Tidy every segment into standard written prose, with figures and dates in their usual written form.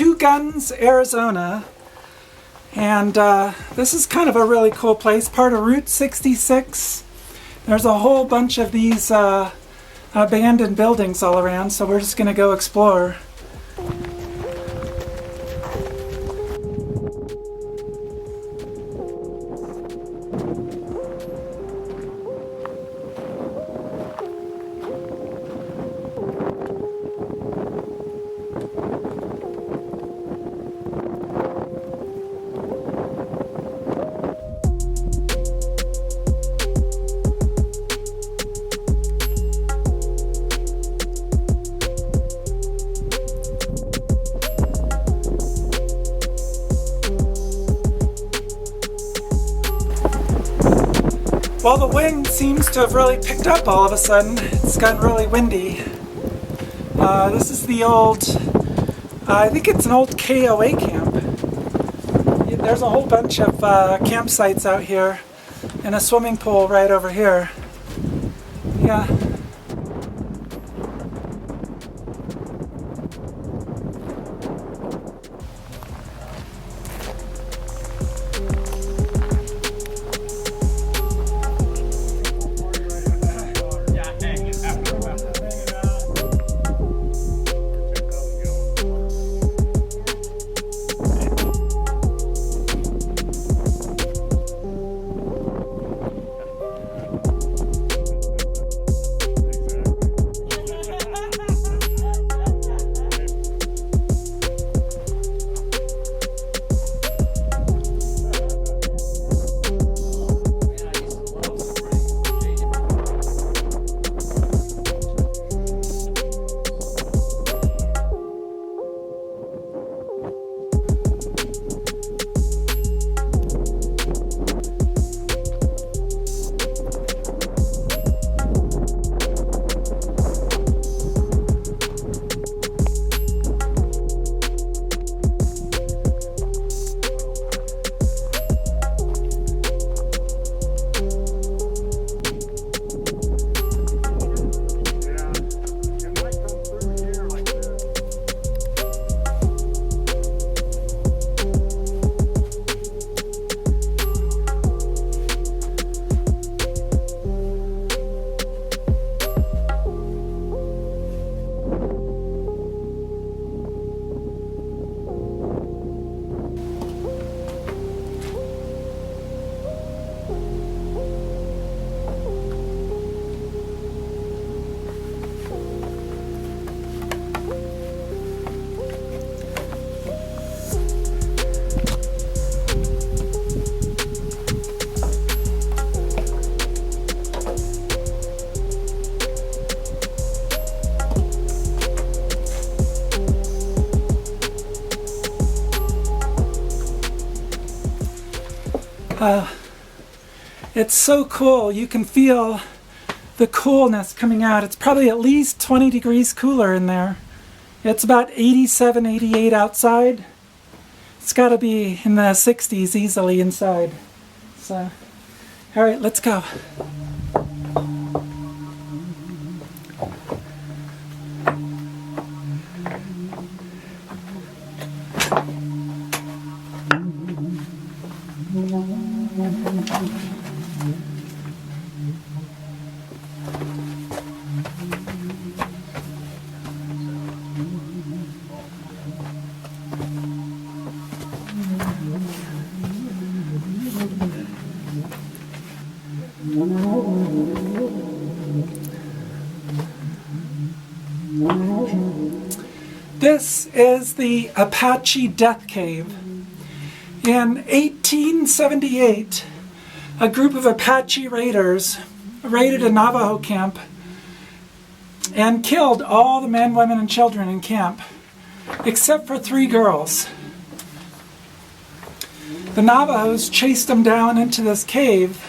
Two Guns, Arizona. And this is kind of a really cool place, part of Route 66. There's a whole bunch of these abandoned buildings all around, so we're just going to go explore. Well, the wind seems to have really picked up all of a sudden. It's gotten really windy. This is the old, I think it's an old KOA camp. There's a whole bunch of campsites out here and a swimming pool right over here. Yeah. It's so cool. You can feel the coolness coming out. It's probably at least 20 degrees cooler in there. It's about 87, 88 outside. It's got to be in the 60s easily inside. So, all right, let's go. This is the Apache Death Cave. In 1878, a group of Apache raiders raided a Navajo camp and killed all the men, women, and children in camp, except for 3 girls. The Navajos chased them down into this cave.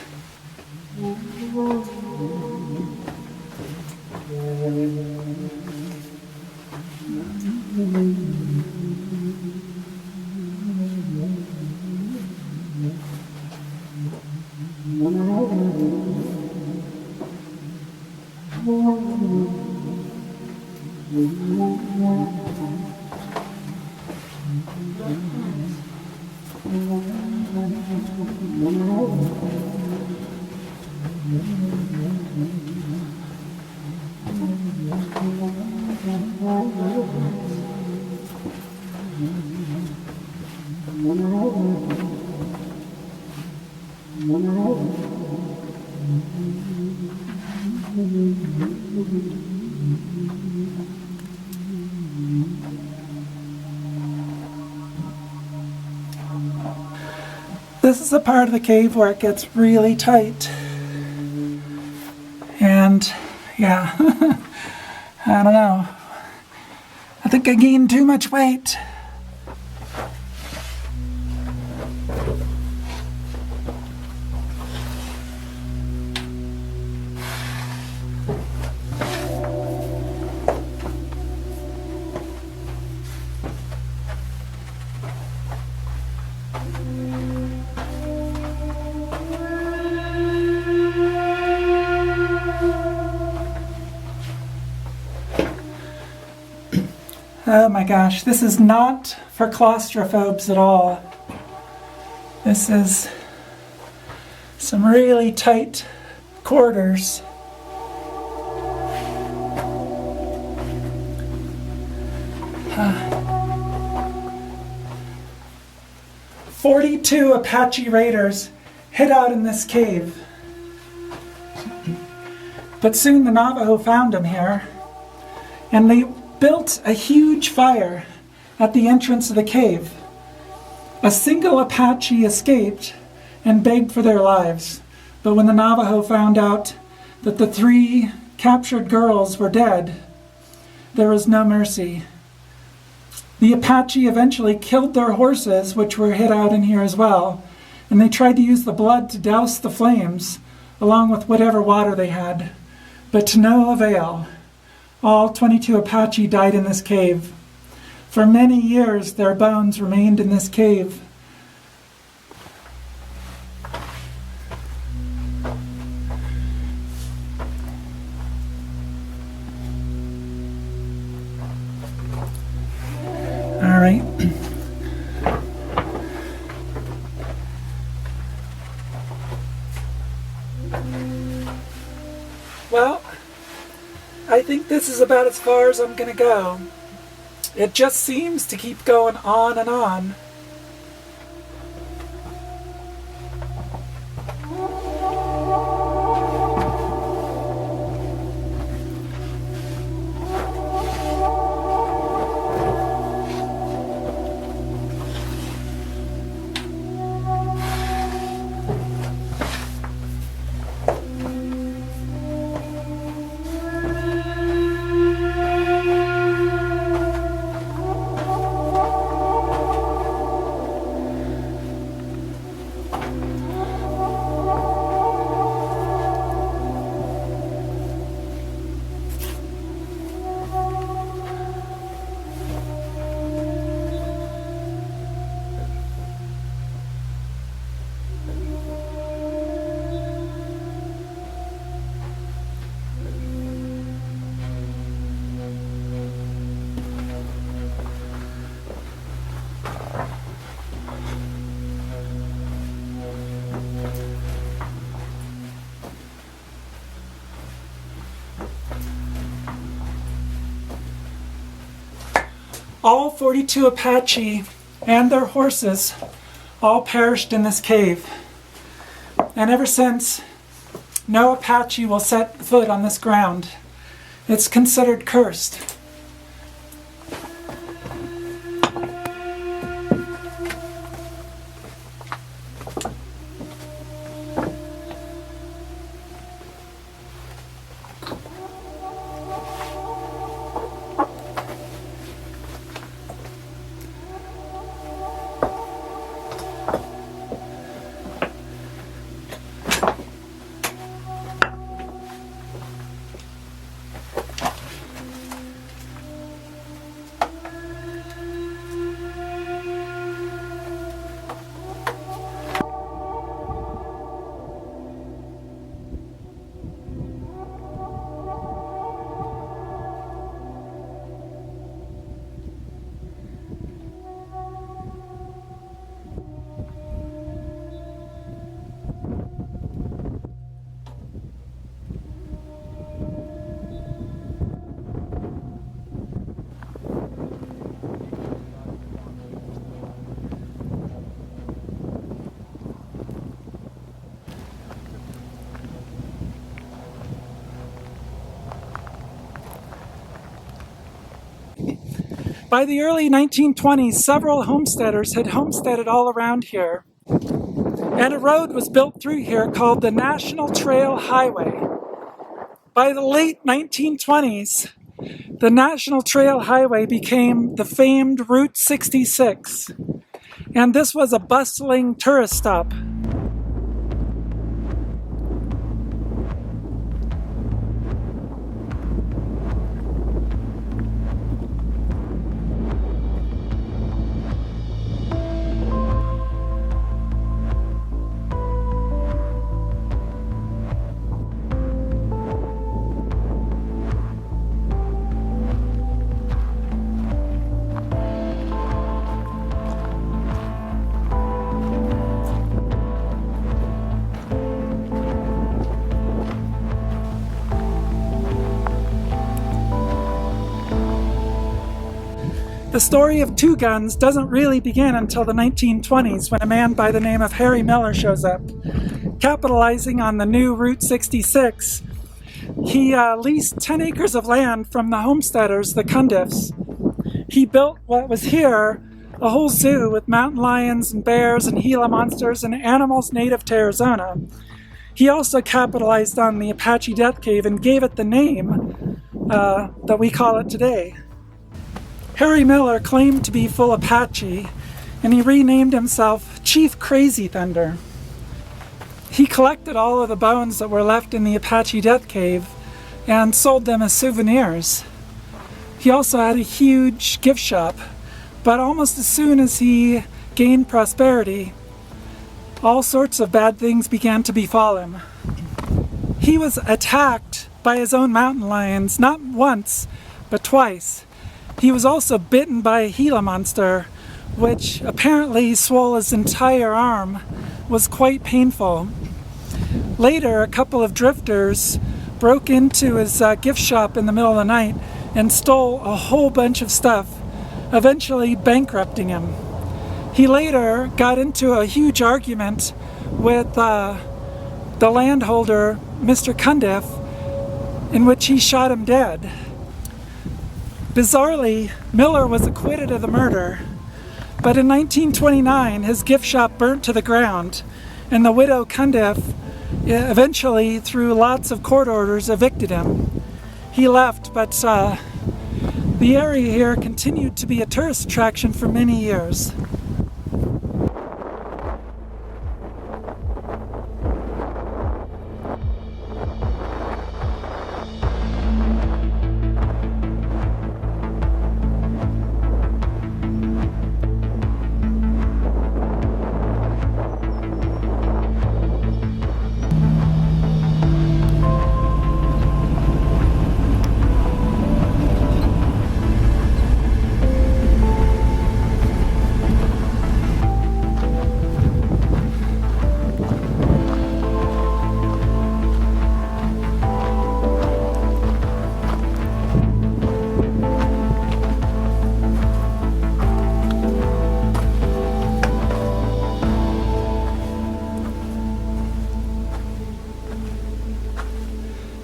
This is the part of the cave where it gets really tight. And yeah, I don't know. I think I gained too much weight. Oh my gosh, this is not for claustrophobes at all. This is some really tight quarters. Huh. 42 Apache raiders hid out in this cave. But soon the Navajo found them here, and they built a huge fire at the entrance of the cave. A single Apache escaped and begged for their lives, but when the Navajo found out that the 3 captured girls were dead, there was no mercy. The Apache eventually killed their horses, which were hid out in here as well, and they tried to use the blood to douse the flames, along with whatever water they had, but to no avail. All 22 Apache died in this cave. For many years, their bones remained in this cave. All right. Well, I think this is about as far as I'm gonna go. It just seems to keep going on and on. All 42 Apache and their horses all perished in this cave. And ever since, no Apache will set foot on this ground. It's considered cursed. By the early 1920s, several homesteaders had homesteaded all around here, and a road was built through here called the National Trail Highway. By the late 1920s, the National Trail Highway became the famed Route 66, and this was a bustling tourist stop. The story of two guns doesn't really begin until the 1920s when a man by the name of Harry Miller shows up. Capitalizing on the new Route 66, he leased 10 acres of land from the homesteaders, the Cundiffs. He built what was here a whole zoo with mountain lions and bears and Gila monsters and animals native to Arizona. He also capitalized on the Apache Death Cave and gave it the name that we call it today. Harry Miller claimed to be full Apache, and he renamed himself Chief Crazy Thunder. He collected all of the bones that were left in the Apache Death Cave and sold them as souvenirs. He also had a huge gift shop, but almost as soon as he gained prosperity, all sorts of bad things began to befall him. He was attacked by his own mountain lions, not once, but twice. He was also bitten by a Gila monster, which apparently swole his entire arm, was quite painful. Later, a couple of drifters broke into his gift shop in the middle of the night and stole a whole bunch of stuff, eventually bankrupting him. He later got into a huge argument with the landholder, Mr. Cundiff, in which he shot him dead. Bizarrely, Miller was acquitted of the murder, but in 1929 his gift shop burnt to the ground, and the widow Cundiff eventually, through lots of court orders, evicted him. He left, but the area here continued to be a tourist attraction for many years.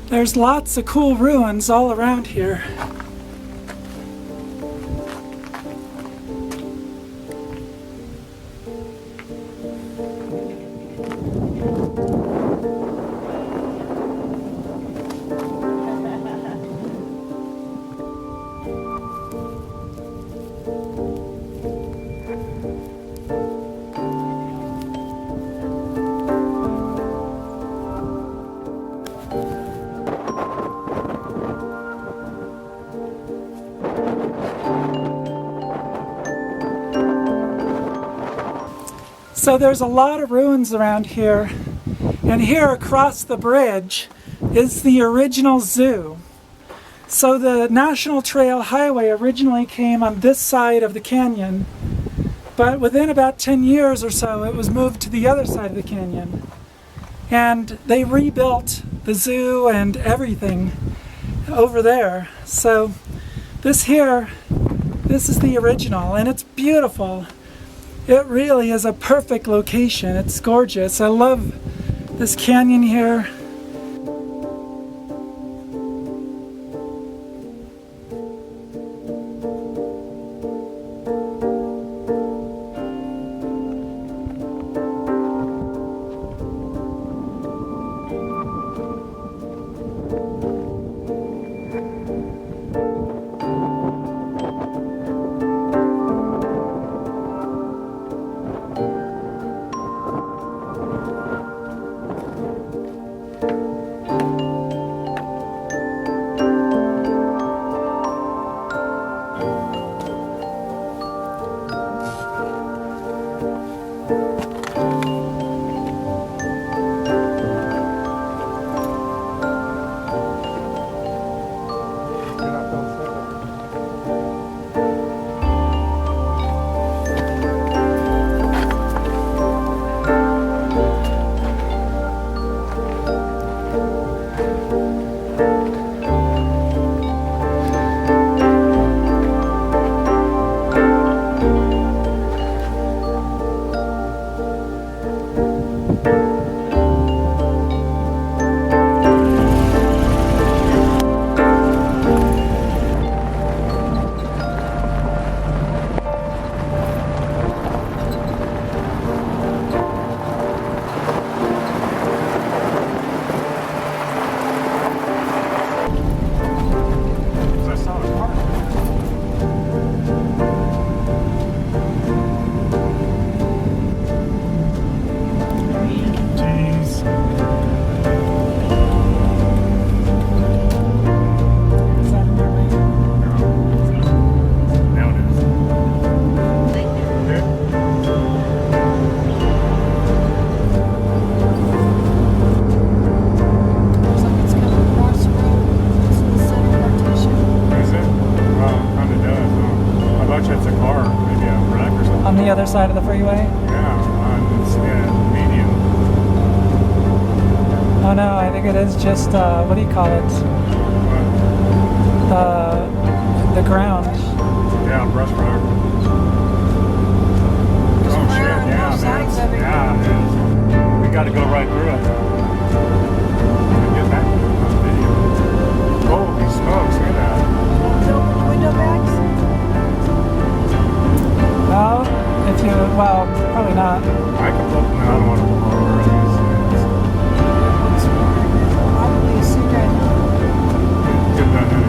There's lots of cool ruins all around here. So there's a lot of ruins around here, and here across the bridge is the original zoo. So the National Trail Highway originally came on this side of the canyon, but within about 10 years or so it was moved to the other side of the canyon. And they rebuilt the zoo and everything over there. So this is the original, and it's beautiful. It really is a perfect location. It's gorgeous. I love this canyon here. The other side of the freeway? Yeah, median. Oh no, I think it is just, what do you call it? The ground. Yeah, brush road. Oh shit, yeah, it is. We gotta go right through it. Get back on video. Holy smokes, look at that. Window backs? No? If you, well, probably not. I can look, no, I don't want to pull over. Probably a cigarette. Get that in